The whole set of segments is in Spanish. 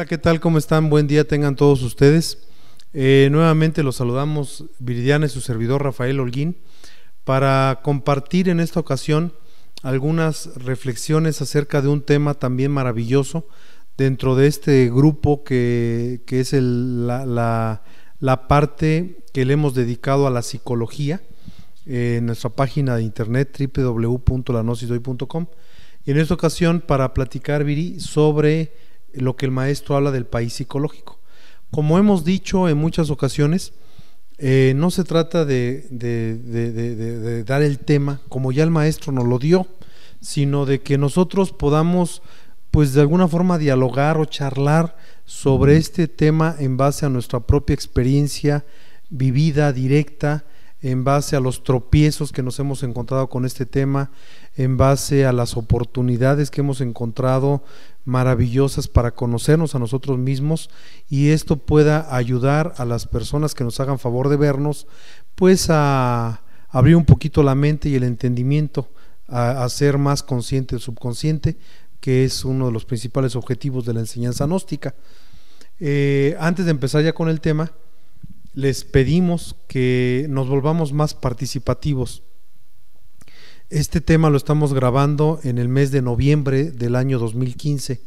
¿qué tal? ¿Cómo están? Buen día tengan todos ustedes. Nuevamente los saludamos Viridiana y su servidor Rafael Holguín para compartir en esta ocasión algunas reflexiones acerca de un tema también maravilloso dentro de este grupo que es la parte que le hemos dedicado a la psicología en nuestra página de internet www.lagnosidoy.com, y en esta ocasión para platicar, Viri, sobre lo que el maestro habla del país psicológico. Como hemos dicho en muchas ocasiones, no se trata de dar el tema como ya el maestro nos lo dio, sino de que nosotros podamos, pues de alguna forma, dialogar o charlar sobre este tema en base a nuestra propia experiencia vivida, directa, en base a los tropiezos que nos hemos encontrado con este tema, en base a las oportunidades que hemos encontrado maravillosas para conocernos a nosotros mismos, y esto pueda ayudar a las personas que nos hagan favor de vernos, pues a abrir un poquito la mente y el entendimiento, a ser más consciente del subconsciente, que es uno de los principales objetivos de la enseñanza gnóstica. Antes de empezar ya con el tema, les pedimos que nos volvamos más participativos. Este tema lo estamos grabando en el mes de noviembre del año 2015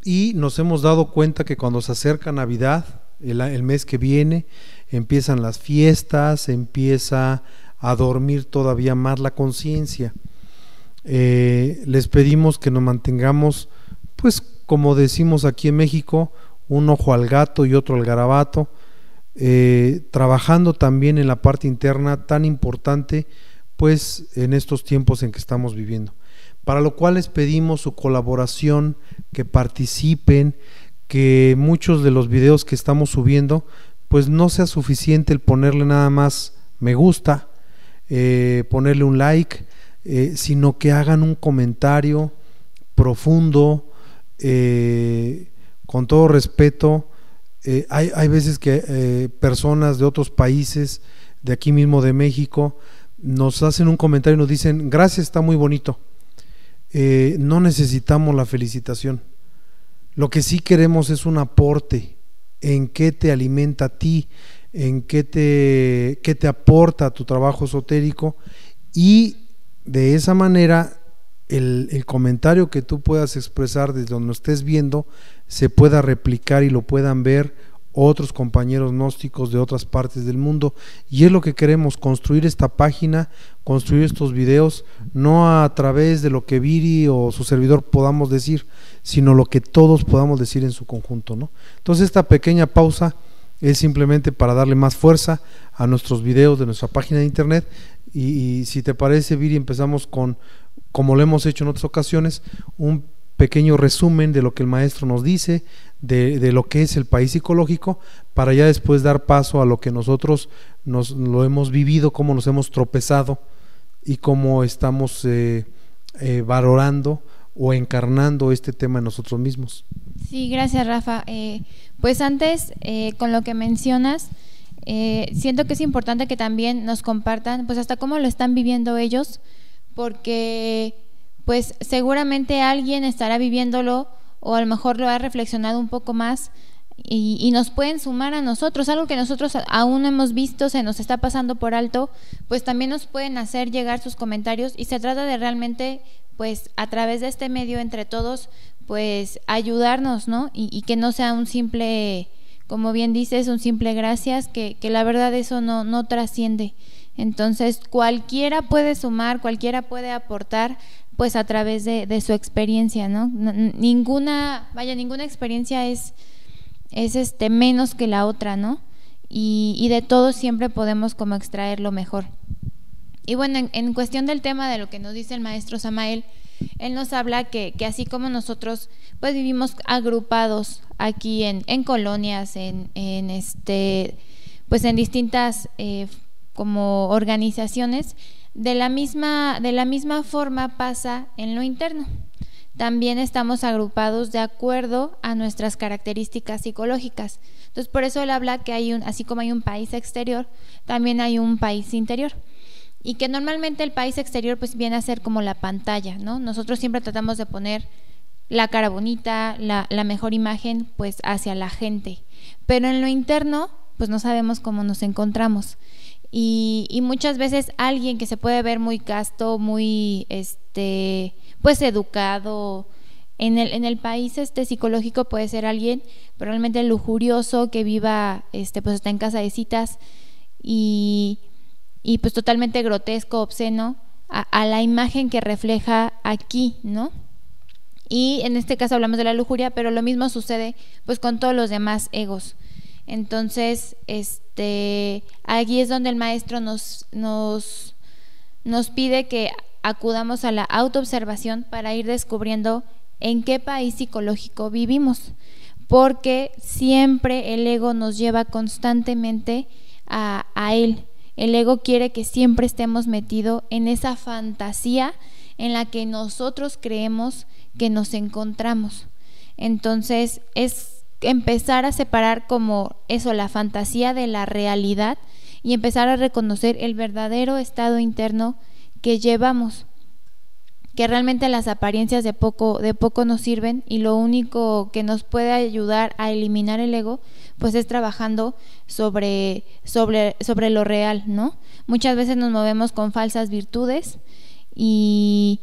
y nos hemos dado cuenta que cuando se acerca Navidad, el mes que viene, empiezan las fiestas, empieza a dormir todavía más la conciencia. Les pedimos que nos mantengamos, pues como decimos aquí en México, un ojo al gato y otro al garabato, trabajando también en la parte interna tan importante, pues en estos tiempos en que estamos viviendo, para lo cual les pedimos su colaboración, que participen, que muchos de los videos que estamos subiendo, pues no sea suficiente el ponerle nada más me gusta, ponerle un like, sino que hagan un comentario profundo, con todo respeto. Hay veces que personas de otros países, de aquí mismo de México, nos hacen un comentario y nos dicen gracias, está muy bonito. No necesitamos la felicitación, lo que sí queremos es un aporte en qué te alimenta a ti, en qué te aporta tu trabajo esotérico, y de esa manera el comentario que tú puedas expresar desde donde estés viendo se pueda replicar y lo puedan ver otros compañeros gnósticos de otras partes del mundo, y es lo que queremos, construir esta página, construir estos videos, no a través de lo que Viri o su servidor podamos decir, sino lo que todos podamos decir en su conjunto, ¿no? Entonces esta pequeña pausa es simplemente para darle más fuerza a nuestros videos de nuestra página de internet, y si te parece, Viri, empezamos con, como lo hemos hecho en otras ocasiones, un pequeño resumen de lo que el maestro nos dice, de lo que es el país psicológico, para ya después dar paso a lo que nosotros lo hemos vivido, cómo nos hemos tropezado y cómo estamos valorando o encarnando este tema en nosotros mismos. Sí, gracias, Rafa. Pues antes, con lo que mencionas, siento que es importante que también nos compartan pues hasta cómo lo están viviendo ellos, porque pues seguramente alguien estará viviéndolo o a lo mejor lo ha reflexionado un poco más y nos pueden sumar a nosotros, algo que nosotros aún no hemos visto, se nos está pasando por alto, pues también nos pueden hacer llegar sus comentarios, y se trata de realmente pues a través de este medio entre todos pues ayudarnos, ¿no? Y que no sea un simple, como bien dices, un simple gracias, que la verdad eso no trasciende. Entonces cualquiera puede sumar, cualquiera puede aportar pues a través de su experiencia, ¿no? Ninguna experiencia es menos que la otra, ¿no? Y de todo siempre podemos como extraer lo mejor. Y bueno, en cuestión del tema de lo que nos dice el maestro Samael, él nos habla que así como nosotros pues vivimos agrupados aquí en colonias, pues en distintas como organizaciones, de la misma forma pasa en lo interno. También estamos agrupados de acuerdo a nuestras características psicológicas. Entonces por eso él habla que así como hay un país exterior, también hay un país interior. Y que normalmente el país exterior pues viene a ser como la pantalla, ¿no? Nosotros siempre tratamos de poner la cara bonita, la mejor imagen, pues hacia la gente. Pero en lo interno, pues no sabemos cómo nos encontramos. Y muchas veces alguien que se puede ver muy casto, muy pues educado, en el país psicológico puede ser alguien probablemente lujurioso que viva pues está en casa de citas y pues totalmente grotesco, obsceno a la imagen que refleja aquí, ¿no? Y en este caso hablamos de la lujuria, pero lo mismo sucede pues con todos los demás egos. Entonces, aquí es donde el maestro nos pide que acudamos a la autoobservación para ir descubriendo en qué país psicológico vivimos, porque siempre el ego nos lleva constantemente a él. El ego quiere que siempre estemos metidos en esa fantasía en la que nosotros creemos que nos encontramos. Entonces, es empezar a separar como eso, la fantasía de la realidad, y empezar a reconocer el verdadero estado interno que llevamos, que realmente las apariencias de poco nos sirven, y lo único que nos puede ayudar a eliminar el ego pues es trabajando sobre lo real, ¿no? Muchas veces nos movemos con falsas virtudes y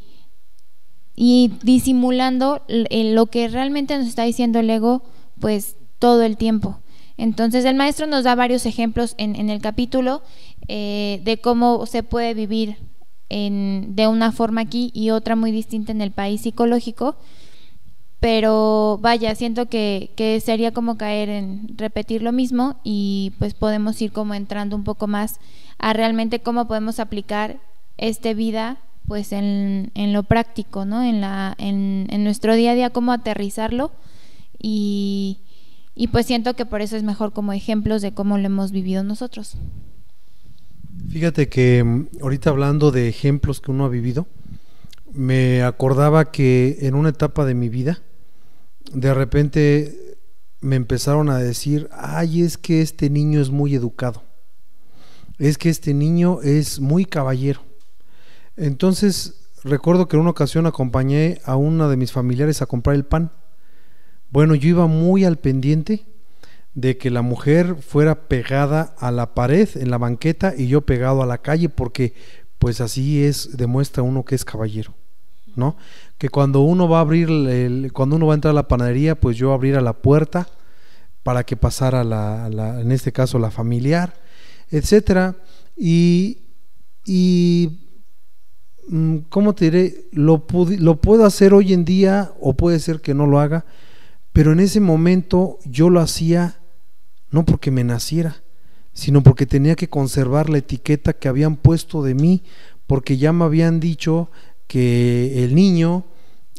disimulando lo que realmente nos está diciendo el ego pues todo el tiempo. Entonces el maestro nos da varios ejemplos en el capítulo de cómo se puede vivir de una forma aquí y otra muy distinta en el país psicológico, pero vaya, siento que sería como caer en repetir lo mismo, y pues podemos ir como entrando un poco más a realmente cómo podemos aplicar vida pues en lo práctico, ¿no? En nuestro día a día, cómo aterrizarlo. Y pues siento que por eso es mejor como ejemplos de cómo lo hemos vivido nosotros. Fíjate que ahorita hablando de ejemplos que uno ha vivido, me acordaba que en una etapa de mi vida, de repente me empezaron a decir: ay, es que este niño es muy educado, es que este niño es muy caballero. Entonces recuerdo que en una ocasión acompañé a una de mis familiares a comprar el pan. Bueno, yo iba muy al pendiente de que la mujer fuera pegada a la pared en la banqueta y yo pegado a la calle, porque pues así demuestra uno que es caballero, ¿no? Que cuando uno va a abrir cuando uno va a entrar a la panadería, pues yo abriera la puerta para que pasara en este caso la familiar, etcétera. Y ¿cómo te diré? Lo puedo hacer hoy en día, o puede ser que no lo haga, pero en ese momento yo lo hacía no porque me naciera, sino porque tenía que conservar la etiqueta que habían puesto de mí, porque ya me habían dicho que el niño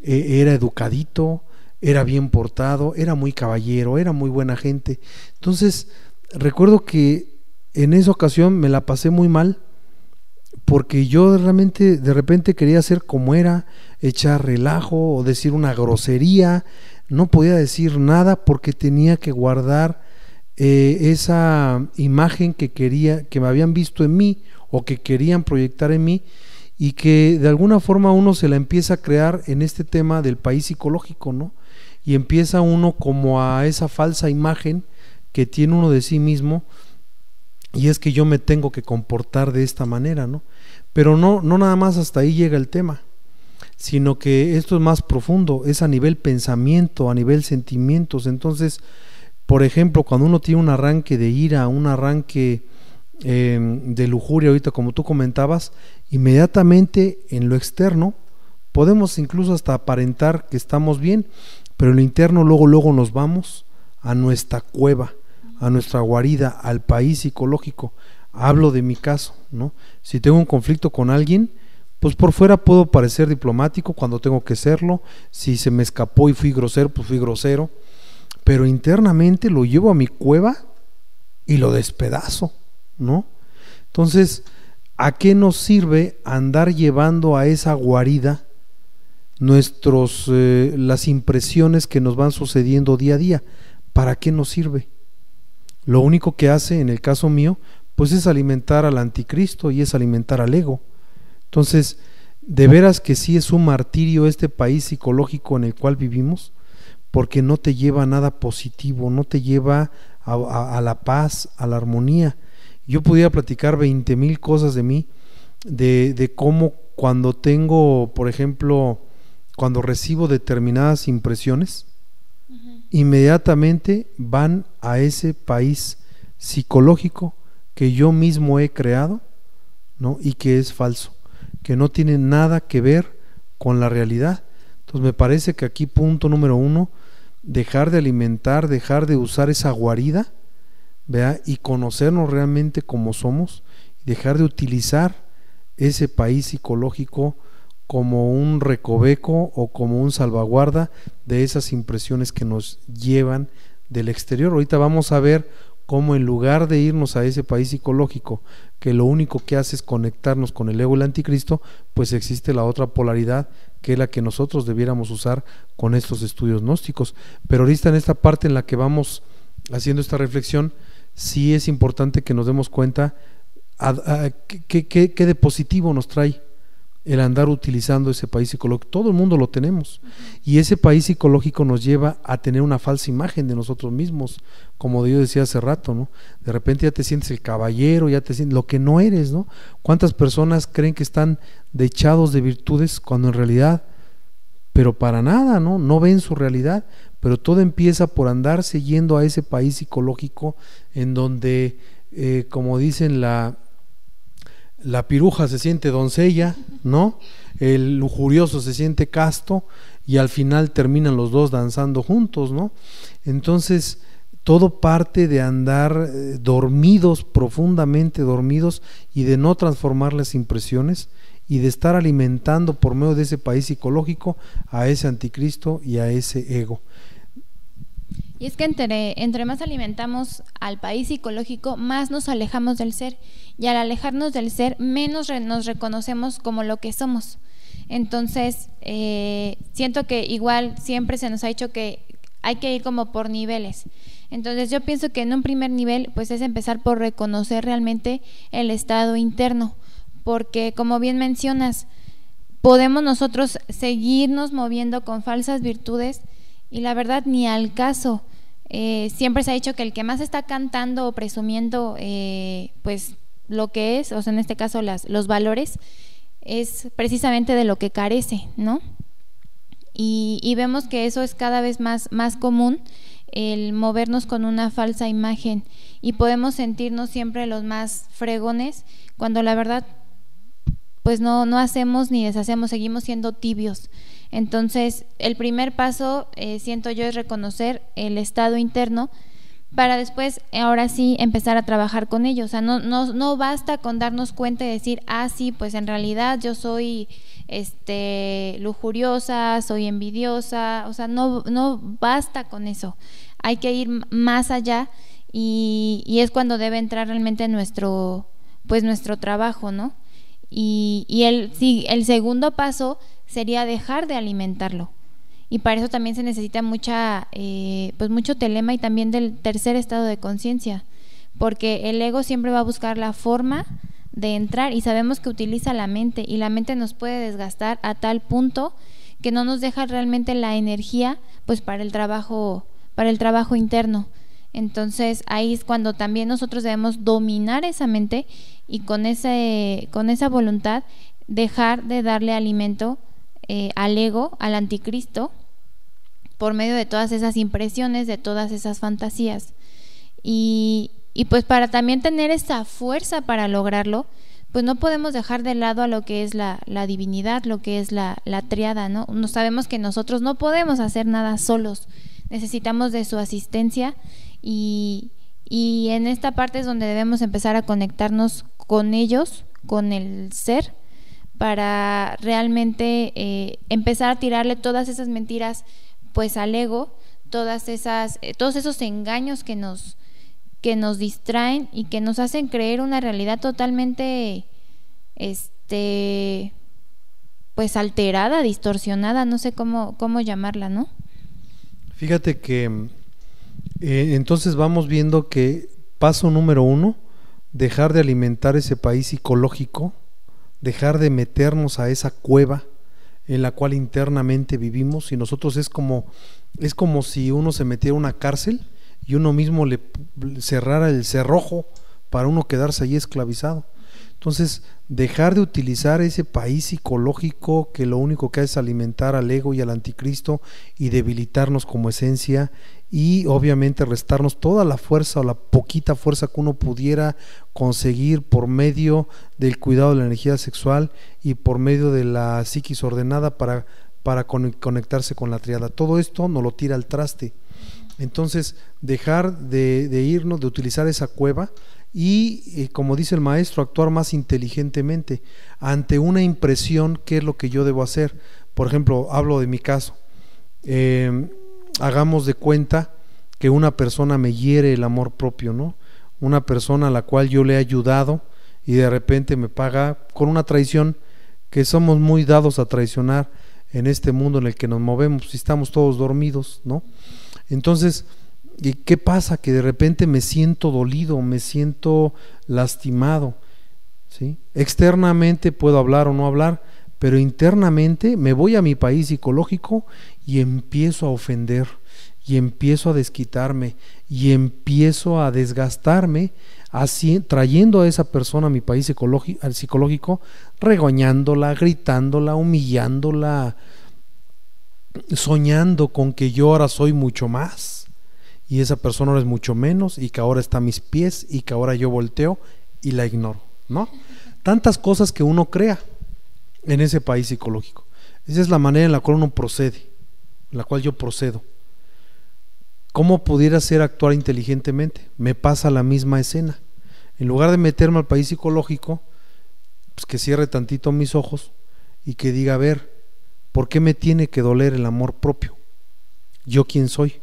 era educadito, era bien portado, era muy caballero, era muy buena gente. Entonces recuerdo que en esa ocasión me la pasé muy mal, porque yo realmente de repente quería ser como era, echar relajo o decir una grosería. No podía decir nada porque tenía que guardar esa imagen que me habían visto en mí, o que querían proyectar en mí, y que de alguna forma uno se la empieza a crear en este tema del país psicológico, ¿no? Y empieza uno como a esa falsa imagen que tiene uno de sí mismo, y es que yo me tengo que comportar de esta manera, ¿no? Pero no nada más hasta ahí llega el tema, sino que esto es más profundo, es a nivel pensamiento, a nivel sentimientos. Entonces, por ejemplo, cuando uno tiene un arranque de ira, un arranque de lujuria, ahorita como tú comentabas, inmediatamente en lo externo podemos incluso hasta aparentar que estamos bien, pero en lo interno luego nos vamos a nuestra cueva, a nuestra guarida, al país psicológico. Hablo de mi caso, ¿no? Si tengo un conflicto con alguien, pues por fuera puedo parecer diplomático cuando tengo que serlo. Si se me escapó y fui grosero, pues fui grosero, pero internamente lo llevo a mi cueva y lo despedazo, ¿no? Entonces, ¿a qué nos sirve andar llevando a esa guarida las impresiones que nos van sucediendo día a día? ¿Para qué nos sirve? Lo único que hace, en el caso mío, pues es alimentar al anticristo y es alimentar al ego. Entonces, de veras que sí es un martirio este país psicológico en el cual vivimos, porque no te lleva a nada positivo, no te lleva a la paz, a la armonía. Yo pudiera platicar 20,000 cosas de mí, de cómo cuando tengo, por ejemplo, cuando recibo determinadas impresiones, inmediatamente van a ese país psicológico que yo mismo he creado, ¿no? Y que es falso, que no tiene nada que ver con la realidad. Entonces me parece que aquí punto número 1, dejar de alimentar, dejar de usar esa guarida, ¿verdad? Y conocernos realmente como somos, dejar de utilizar ese país psicológico como un recoveco o como un salvaguarda de esas impresiones que nos llevan del exterior. Ahorita vamos a ver cómo en lugar de irnos a ese país psicológico, que lo único que hace es conectarnos con el ego y el anticristo, pues existe la otra polaridad, que es la que nosotros debiéramos usar con estos estudios gnósticos. Pero ahorita en esta parte en la que vamos haciendo esta reflexión, sí es importante que nos demos cuenta qué de positivo nos trae el andar utilizando ese país psicológico. Todo el mundo lo tenemos, y ese país psicológico nos lleva a tener una falsa imagen de nosotros mismos, como yo decía hace rato, ¿no? De repente ya te sientes el caballero, ya te sientes lo que no eres, ¿no? ¿Cuántas personas creen que están dechados de virtudes cuando en realidad, pero para nada, ¿no? No ven su realidad, pero todo empieza por andarse yendo a ese país psicológico en donde, como dicen, la piruja se siente doncella, ¿no? El lujurioso se siente casto, y al final terminan los dos danzando juntos, ¿no? Entonces, todo parte de andar dormidos, profundamente dormidos, y de no transformar las impresiones, y de estar alimentando por medio de ese país psicológico a ese anticristo y a ese ego. Y es que entre más alimentamos al país psicológico, más nos alejamos del ser, y al alejarnos del ser, menos nos reconocemos como lo que somos. Entonces, siento que igual siempre se nos ha dicho que hay que ir como por niveles. Entonces yo pienso que en un primer nivel pues es empezar por reconocer realmente el estado interno, porque como bien mencionas, podemos nosotros seguirnos moviendo con falsas virtudes, y la verdad ni al caso. Siempre se ha dicho que el que más está cantando o presumiendo pues lo que es, o sea, en este caso los valores, es precisamente de lo que carece, ¿no? Y vemos que eso es cada vez más común, el movernos con una falsa imagen, y podemos sentirnos siempre los más fregones, cuando la verdad pues no hacemos ni deshacemos, seguimos siendo tibios. Entonces el primer paso, siento yo, es reconocer el estado interno, para después, ahora sí, empezar a trabajar con ello. O sea, no basta con darnos cuenta y decir, sí, pues en realidad yo soy lujuriosa, soy envidiosa. O sea, no basta con eso, hay que ir más allá, y es cuando debe entrar realmente nuestro trabajo, ¿no? Y el segundo paso sería dejar de alimentarlo, y para eso también se necesita mucho telema, y también del tercer estado de conciencia, porque el ego siempre va a buscar la forma de entrar, y sabemos que utiliza la mente, y la mente nos puede desgastar a tal punto que no nos deja realmente la energía pues para el trabajo interno. Entonces ahí es cuando también nosotros debemos dominar esa mente, y con esa voluntad dejar de darle alimento al ego, al anticristo, por medio de todas esas impresiones, de todas esas fantasías. Y pues para también tener esa fuerza para lograrlo, pues no podemos dejar de lado a lo que es la divinidad, lo que es la tríada, ¿no? Sabemos que nosotros no podemos hacer nada solos, necesitamos de su asistencia, y en esta parte es donde debemos empezar a conectarnos con ellos, con el ser, para realmente empezar a tirarle todas esas mentiras pues al ego, todos esos engaños que nos distraen y que nos hacen creer una realidad totalmente pues alterada, distorsionada, no sé cómo llamarla, ¿no? Fíjate que entonces vamos viendo que paso número 1, dejar de alimentar ese país psicológico dejar de meternos a esa cueva en la cual internamente vivimos, y nosotros es como si uno se metiera a una cárcel y uno mismo le cerrara el cerrojo para uno quedarse ahí esclavizado. Entonces, dejar de utilizar ese país psicológico que lo único que hace es alimentar al ego y al anticristo y debilitarnos como esencia, y obviamente restarnos toda la fuerza o la poquita fuerza que uno pudiera conseguir por medio del cuidado de la energía sexual y por medio de la psiquis ordenada para conectarse con la triada. Todo esto nos lo tira al traste. Entonces, dejar de irnos, de utilizar esa cueva y, como dice el maestro, actuar más inteligentemente ante una impresión. ¿Qué es lo que yo debo hacer? Por ejemplo, hablo de mi caso. Hagamos de cuenta que una persona me hiere el amor propio, ¿no? Una persona a la cual yo le he ayudado y de repente me paga con una traición, que somos muy dados a traicionar en este mundo en el que nos movemos y estamos todos dormidos, ¿no? Entonces, ¿y qué pasa? Que de repente me siento dolido, me siento lastimado, ¿sí? Externamente puedo hablar o no hablar, pero internamente me voy a mi país psicológico y empiezo a ofender, y empiezo a desquitarme, y empiezo a desgastarme, así, trayendo a esa persona a mi país psicológico, regañándola, gritándola, humillándola, soñando con que yo ahora soy mucho más y esa persona ahora es mucho menos, y que ahora está a mis pies, y que ahora yo volteo y la ignoro, ¿no? Tantas cosas que uno crea en ese país psicológico. Esa es la manera en la cual uno procede, en la cual yo procedo. ¿Cómo pudiera ser actuar inteligentemente? Me pasa la misma escena. En lugar de meterme al país psicológico, pues que cierre tantito mis ojos y que diga, a ver, ¿por qué me tiene que doler el amor propio? ¿Yo quién soy?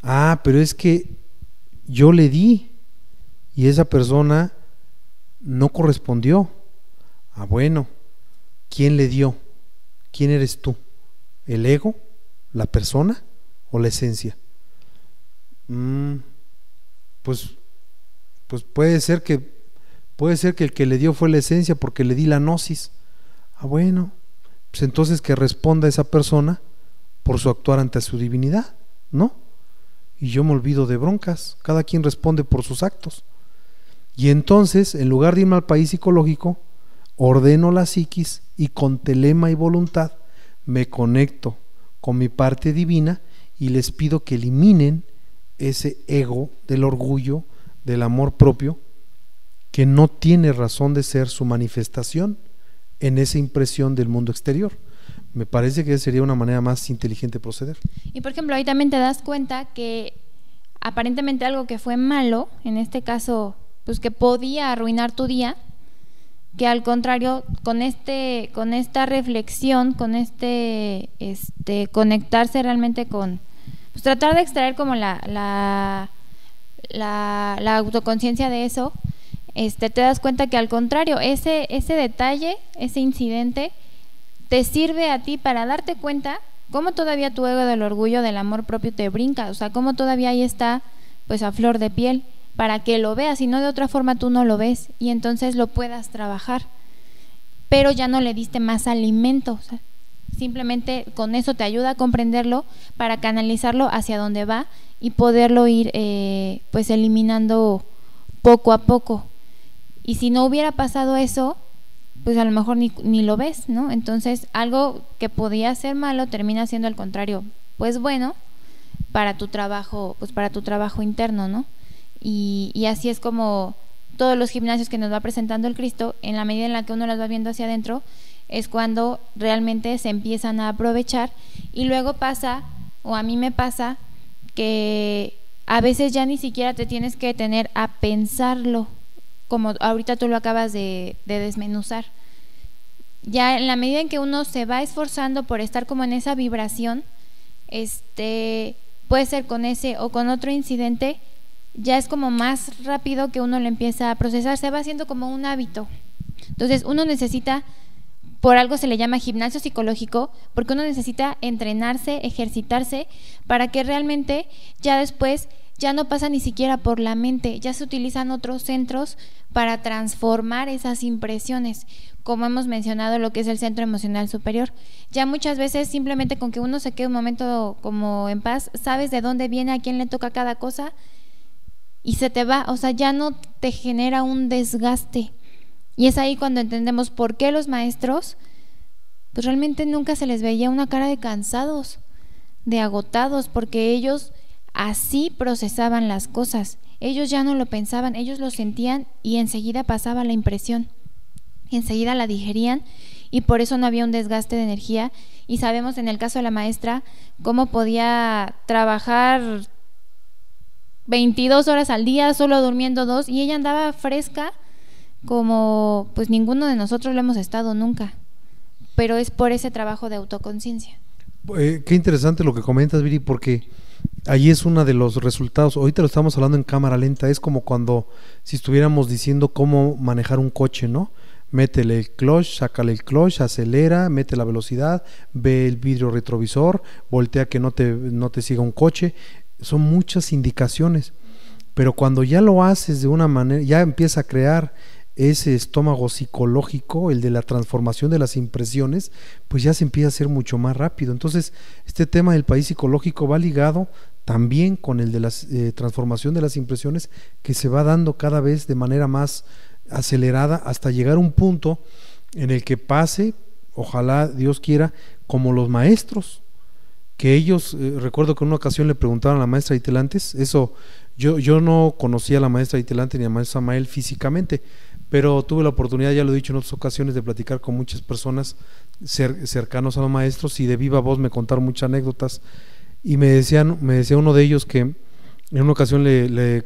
Ah, pero es que yo le di y esa persona no correspondió. Ah, bueno, ¿quién le dio? ¿Quién eres tú? ¿El ego? ¿La persona? ¿O la esencia? Pues puede ser que el que le dio fue la esencia, porque le di la gnosis. Ah, bueno, pues entonces que responda esa persona por su actuar ante su divinidad, ¿no? Y yo me olvido de broncas, cada quien responde por sus actos. Y entonces, en lugar de irme al país psicológico, ordeno la psiquis y con telema y voluntad me conecto con mi parte divina y les pido que eliminen ese ego del orgullo, del amor propio, que no tiene razón de ser su manifestación en esa impresión del mundo exterior. Me parece que esa sería una manera más inteligente de proceder. Y por ejemplo, ahí también te das cuenta que aparentemente algo que fue malo, en este caso, pues que podía arruinar tu día, que al contrario, con esta reflexión, con conectarse realmente con, pues tratar de extraer como la autoconciencia de eso, te das cuenta que al contrario, ese detalle, ese incidente, te sirve a ti para darte cuenta cómo todavía tu ego del orgullo, del amor propio te brinca, o sea, cómo todavía ahí está, pues a flor de piel, para que lo veas, y no de otra forma tú no lo ves, y entonces lo puedas trabajar, pero ya no le diste más alimento, o sea, simplemente con eso te ayuda a comprenderlo para canalizarlo hacia donde va y poderlo ir pues eliminando poco a poco. Y si no hubiera pasado eso, pues a lo mejor ni lo ves, ¿no? Entonces algo que podía ser malo termina siendo al contrario, pues bueno, para tu trabajo, pues para tu trabajo interno, ¿no? Y así es como todos los gimnasios que nos va presentando el Cristo, en la medida en la que uno las va viendo hacia adentro, es cuando realmente se empiezan a aprovechar. Y luego pasa, o a mí me pasa, que a veces ya ni siquiera te tienes que detener a pensarlo, como ahorita tú lo acabas de desmenuzar. Ya en la medida en que uno se va esforzando por estar como en esa vibración, puede ser con ese o con otro incidente, ya es como más rápido que uno lo empieza a procesar, se va haciendo como un hábito. Entonces uno necesita, por algo se le llama gimnasio psicológico, porque uno necesita entrenarse, ejercitarse, para que realmente ya después ya no pasa ni siquiera por la mente, ya se utilizan otros centros para transformar esas impresiones, como hemos mencionado lo que es el centro emocional superior. Ya muchas veces simplemente con que uno se quede un momento como en paz, sabes de dónde viene, a quién le toca cada cosa y se te va, o sea, ya no te genera un desgaste. Y es ahí cuando entendemos por qué los maestros pues realmente nunca se les veía una cara de cansados, de agotados, porque ellos así procesaban las cosas. Ellos ya no lo pensaban, ellos lo sentían y enseguida pasaba la impresión, enseguida la digerían y por eso no había un desgaste de energía. Y sabemos en el caso de la maestra cómo podía trabajar 22 horas al día solo durmiendo 2 y ella andaba fresca como pues ninguno de nosotros lo hemos estado nunca, pero es por ese trabajo de autoconciencia. Qué interesante lo que comentas, Viri, porque ahí es uno de los resultados. Ahorita lo estamos hablando en cámara lenta, es como cuando si estuviéramos diciendo cómo manejar un coche, ¿no? Métele el clutch, sácale el clutch, acelera, mete la velocidad, ve el vidrio retrovisor, voltea que no te siga un coche. Son muchas indicaciones, pero cuando ya lo haces de una manera, ya empieza a crear ese estómago psicológico, el de la transformación de las impresiones, pues ya se empieza a hacer mucho más rápido. Entonces, este tema del país psicológico va ligado también con el de la transformación de las impresiones, que se va dando cada vez de manera más acelerada hasta llegar a un punto en el que pase, ojalá Dios quiera, como los maestros, que ellos, recuerdo que en una ocasión le preguntaron a la maestra Itelantes, eso, yo no conocía a la maestra Itelante ni a maestra Samael físicamente, pero tuve la oportunidad, ya lo he dicho en otras ocasiones, de platicar con muchas personas cercanos a los maestros y de viva voz me contaron muchas anécdotas y me decía uno de ellos que en una ocasión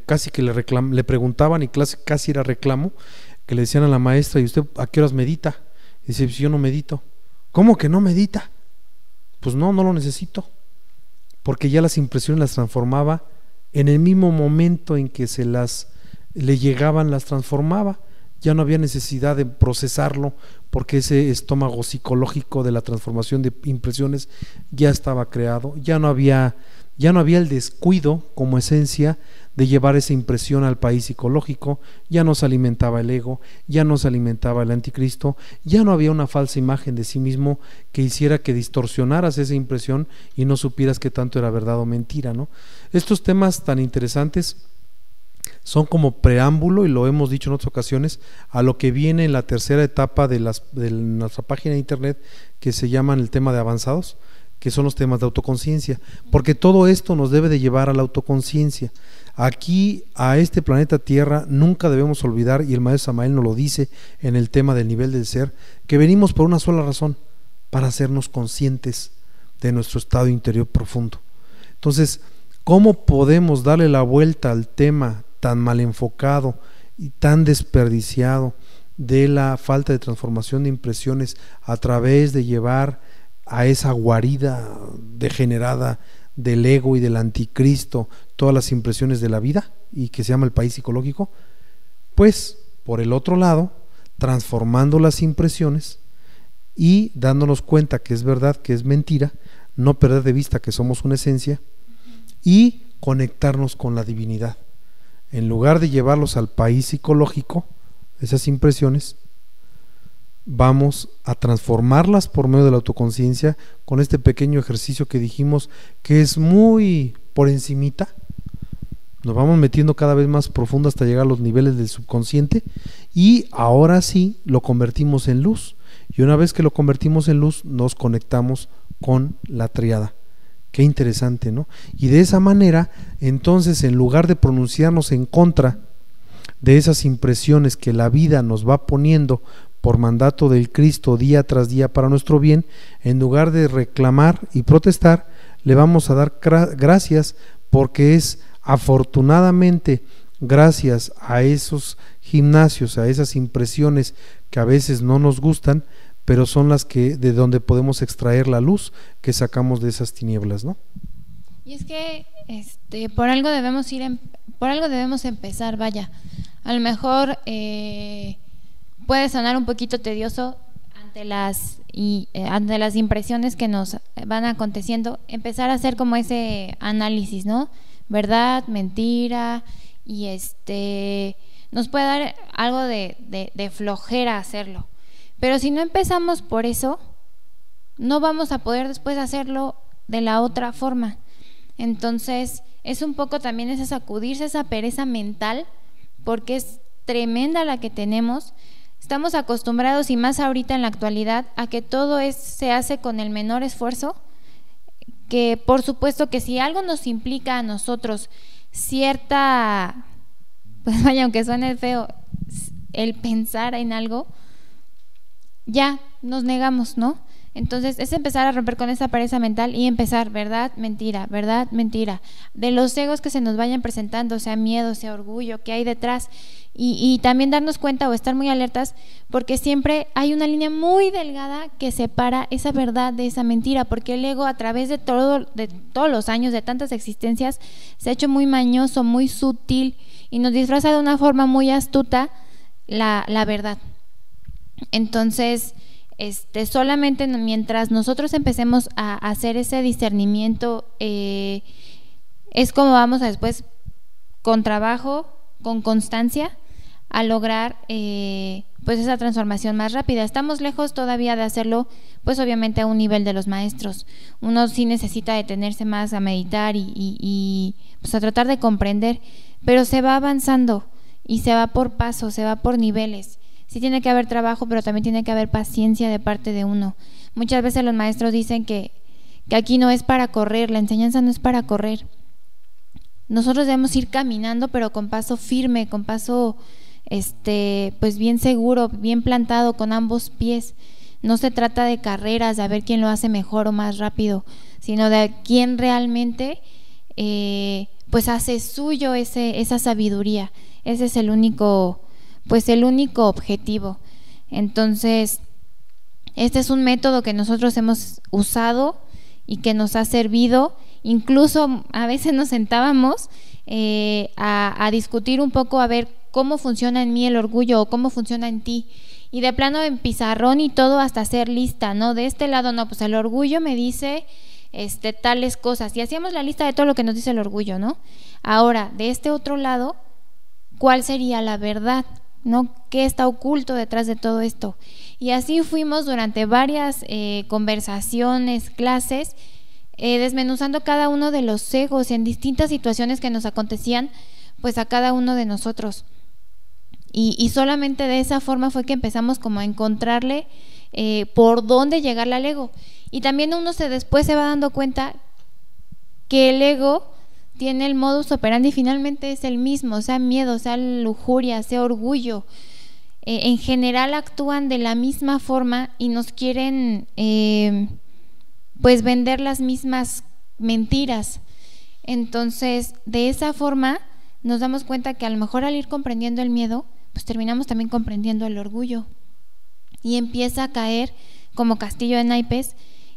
casi que le preguntaban y casi era reclamo, que le decían a la maestra: ¿y usted a qué horas medita? Y dice: pues yo no medito. ¿Cómo que no medita? Pues no lo necesito, porque ya las impresiones las transformaba en el mismo momento en que le llegaban, las transformaba. Ya no había necesidad de procesarlo, porque ese estómago psicológico de la transformación de impresiones ya estaba creado. Ya no había el descuido como esencia de llevar esa impresión al país psicológico. Ya no se alimentaba el ego, ya no se alimentaba el anticristo, ya no había una falsa imagen de sí mismo que hiciera que distorsionaras esa impresión y no supieras qué tanto era verdad o mentira, ¿no? Estos temas tan interesantes son como preámbulo, y lo hemos dicho en otras ocasiones, a lo que viene en la tercera etapa de nuestra página de internet, que se llaman el tema de avanzados, que son los temas de autoconciencia, porque todo esto nos debe de llevar a la autoconciencia. Aquí, a este planeta Tierra, nunca debemos olvidar, y el maestro Samael nos lo dice en el tema del nivel del ser, que venimos por una sola razón: para hacernos conscientes de nuestro estado interior profundo. Entonces, ¿cómo podemos darle la vuelta al tema tan mal enfocado y tan desperdiciado de la falta de transformación de impresiones a través de llevar a esa guarida degenerada del ego y del anticristo todas las impresiones de la vida, y que se llama el país psicológico? Pues por el otro lado, transformando las impresiones y dándonos cuenta que es verdad, que es mentira, no perder de vista que somos una esencia y conectarnos con la divinidad. En lugar de llevarlos al país psicológico, esas impresiones, vamos a transformarlas por medio de la autoconciencia, con este pequeño ejercicio que dijimos que es muy por encimita. Nos vamos metiendo cada vez más profundo hasta llegar a los niveles del subconsciente, y ahora sí lo convertimos en luz, y una vez que lo convertimos en luz nos conectamos con la tríada. Qué interesante, ¿no? Y de esa manera, entonces, en lugar de pronunciarnos en contra de esas impresiones que la vida nos va poniendo por mandato del Cristo día tras día para nuestro bien, en lugar de reclamar y protestar, le vamos a dar gracias, porque es afortunadamente gracias a esos gimnasios, a esas impresiones que a veces no nos gustan, pero son las que de donde podemos extraer la luz que sacamos de esas tinieblas, ¿no? Y es que por algo debemos empezar, vaya. A lo mejor puede sonar un poquito tedioso ante las impresiones que nos van aconteciendo, empezar a hacer como ese análisis, ¿no? verdad, mentira, y nos puede dar algo de flojera hacerlo. Pero si no empezamos por eso, no vamos a poder después hacerlo de la otra forma. Entonces es un poco también ese sacudirse esa pereza mental, porque es tremenda la que tenemos. Estamos acostumbrados, y más ahorita en la actualidad, a que todo se hace con el menor esfuerzo, que por supuesto que si algo nos implica a nosotros cierta, pues vaya, aunque suene feo, el pensar en algo, ya nos negamos, ¿no? Entonces es empezar a romper con esa pereza mental y empezar, verdad, mentira, de los egos que se nos vayan presentando, sea miedo, sea orgullo, que hay detrás, y también darnos cuenta o estar muy alertas, porque siempre hay una línea muy delgada que separa esa verdad de esa mentira, porque el ego, a través de todos los años, de tantas existencias, se ha hecho muy mañoso, muy sutil, y nos disfraza de una forma muy astuta la verdad. Entonces solamente mientras nosotros empecemos a hacer ese discernimiento, es como vamos a después, con trabajo, con constancia, a lograr pues esa transformación más rápida. Estamos lejos todavía de hacerlo, pues obviamente a un nivel de los maestros. Uno sí necesita detenerse más a meditar y pues a tratar de comprender, pero se va avanzando y se va por pasos, se va por niveles. Sí tiene que haber trabajo, pero también tiene que haber paciencia de parte de uno. Muchas veces los maestros dicen que aquí no es para correr, la enseñanza no es para correr. Nosotros debemos ir caminando, pero con paso firme, con paso pues bien seguro, bien plantado, con ambos pies. No se trata de carreras, de ver quién lo hace mejor o más rápido, sino de quién realmente pues hace suyo esa sabiduría. Ese es el único objetivo. Entonces, este es un método que nosotros hemos usado y que nos ha servido. Incluso a veces nos sentábamos a discutir un poco, a ver cómo funciona en mí el orgullo o cómo funciona en ti, y de plano en pizarrón y todo, hasta hacer lista, ¿no? De este lado, no, pues el orgullo me dice tales cosas, y hacíamos la lista de todo lo que nos dice el orgullo, ¿no? Ahora, de este otro lado, ¿cuál sería la verdad? ¿No? ¿Qué está oculto detrás de todo esto? Y así fuimos durante varias conversaciones, clases, desmenuzando cada uno de los egos en distintas situaciones que nos acontecían, pues a cada uno de nosotros. Y solamente de esa forma fue que empezamos como a encontrarle por dónde llegarle al ego. Y también uno después se va dando cuenta que el ego tiene el modus operandi, finalmente es el mismo, sea miedo, sea lujuria, sea orgullo. En general actúan de la misma forma y nos quieren pues vender las mismas mentiras. Entonces, de esa forma nos damos cuenta que a lo mejor al ir comprendiendo el miedo, pues terminamos también comprendiendo el orgullo, y empieza a caer como castillo de naipes,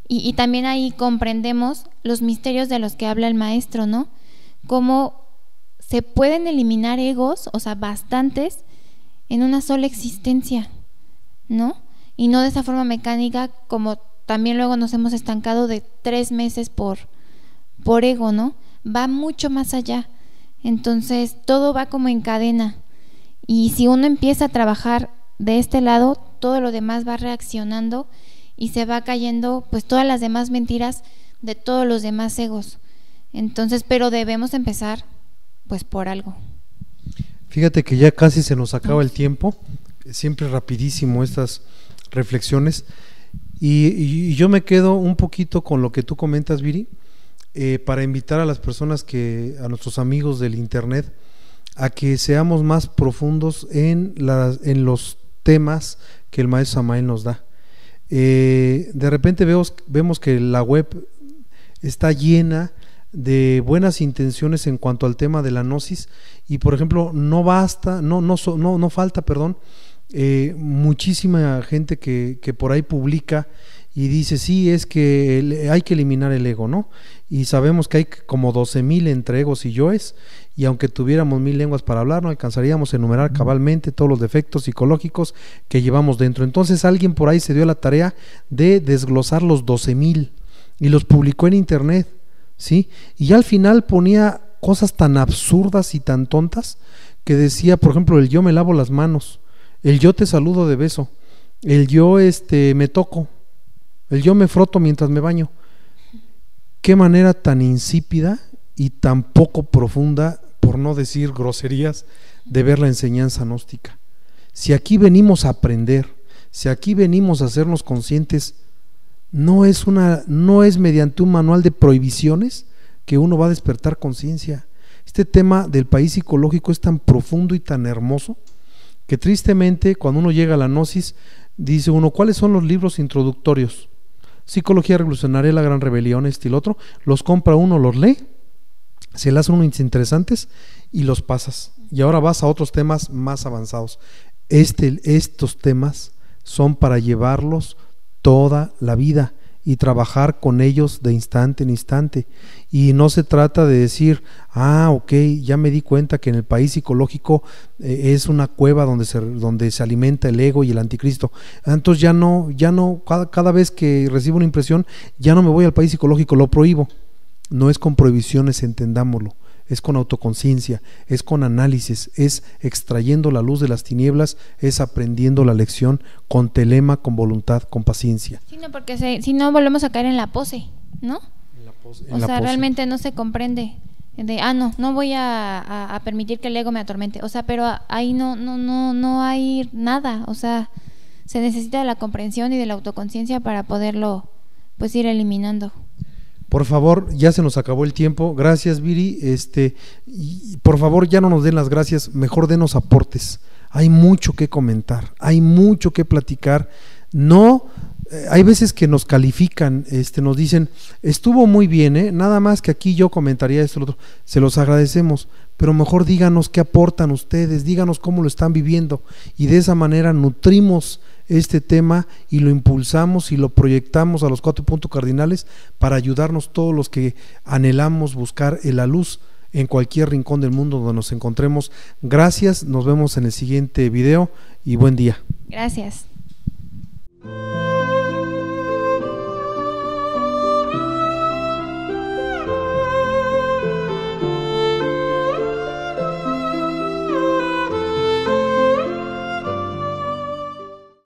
y también ahí comprendemos los misterios de los que habla el maestro, ¿no? Cómo se pueden eliminar egos, o sea, bastantes, en una sola existencia, ¿no? Y no de esa forma mecánica, como también luego nos hemos estancado de 3 meses por ego, ¿no? Va mucho más allá. Entonces todo va como en cadena, y si uno empieza a trabajar de este lado, todo lo demás va reaccionando y se va cayendo pues todas las demás mentiras de todos los demás egos. Entonces, pero debemos empezar pues por algo. Fíjate que ya casi se nos acaba el tiempo, siempre rapidísimo estas reflexiones, y yo me quedo un poquito con lo que tú comentas, Viri, para invitar a las personas, a nuestros amigos del internet, a que seamos más profundos en los temas que el maestro Samael nos da. De repente vemos que la web está llena de buenas intenciones en cuanto al tema de la gnosis, y por ejemplo no falta muchísima gente que por ahí publica y dice, sí, es que hay que eliminar el ego, ¿no? Y sabemos que hay como 12,000 entre egos y yoes, y aunque tuviéramos 1000 lenguas para hablar, no alcanzaríamos a enumerar cabalmente todos los defectos psicológicos que llevamos dentro. Entonces alguien por ahí se dio la tarea de desglosar los 12,000 y los publicó en internet, ¿sí? Y al final ponía cosas tan absurdas y tan tontas que decía, por ejemplo, el yo me lavo las manos, el yo te saludo de beso, el yo me toco, el yo me froto mientras me baño. Qué manera tan insípida y tan poco profunda, por no decir groserías, de ver la enseñanza gnóstica. Si aquí venimos a aprender, si aquí venimos a hacernos conscientes, no es mediante un manual de prohibiciones que uno va a despertar conciencia. Este tema del país psicológico es tan profundo y tan hermoso que tristemente cuando uno llega a la gnosis dice uno, ¿cuáles son los libros introductorios? Psicología revolucionaria, La Gran Rebelión, y el otro, los compra uno, los lee, se le hacen unos interesantes y los pasas, y ahora vas a otros temas más avanzados. Estos temas son para llevarlos toda la vida y trabajar con ellos de instante en instante, y no se trata de decir, ok, ya me di cuenta que en el país psicológico es una cueva donde se alimenta el ego y el anticristo, entonces ya no, cada vez que recibo una impresión, ya no me voy al país psicológico, lo prohíbo. No es con prohibiciones, entendámoslo, es con autoconciencia, es con análisis, es extrayendo la luz de las tinieblas, es aprendiendo la lección con telema, con voluntad, con paciencia. Sí, no, porque si no volvemos a caer en la pose, ¿no? O sea, realmente no se comprende de, no voy a permitir que el ego me atormente, o sea, pero ahí no hay nada, o sea, se necesita de la comprensión y de la autoconciencia para poderlo pues ir eliminando. Por favor, ya se nos acabó el tiempo. Gracias, Viri. Y por favor, ya no nos den las gracias, mejor denos aportes. Hay mucho que comentar, hay mucho que platicar. Hay veces que nos califican, nos dicen, estuvo muy bien, nada más que aquí yo comentaría esto, lo otro. Se los agradecemos, pero mejor díganos qué aportan ustedes, díganos cómo lo están viviendo, y de esa manera nutrimos este tema y lo impulsamos y lo proyectamos a los 4 puntos cardinales para ayudarnos todos los que anhelamos buscar la luz en cualquier rincón del mundo donde nos encontremos. Gracias, nos vemos en el siguiente video y buen día. Gracias.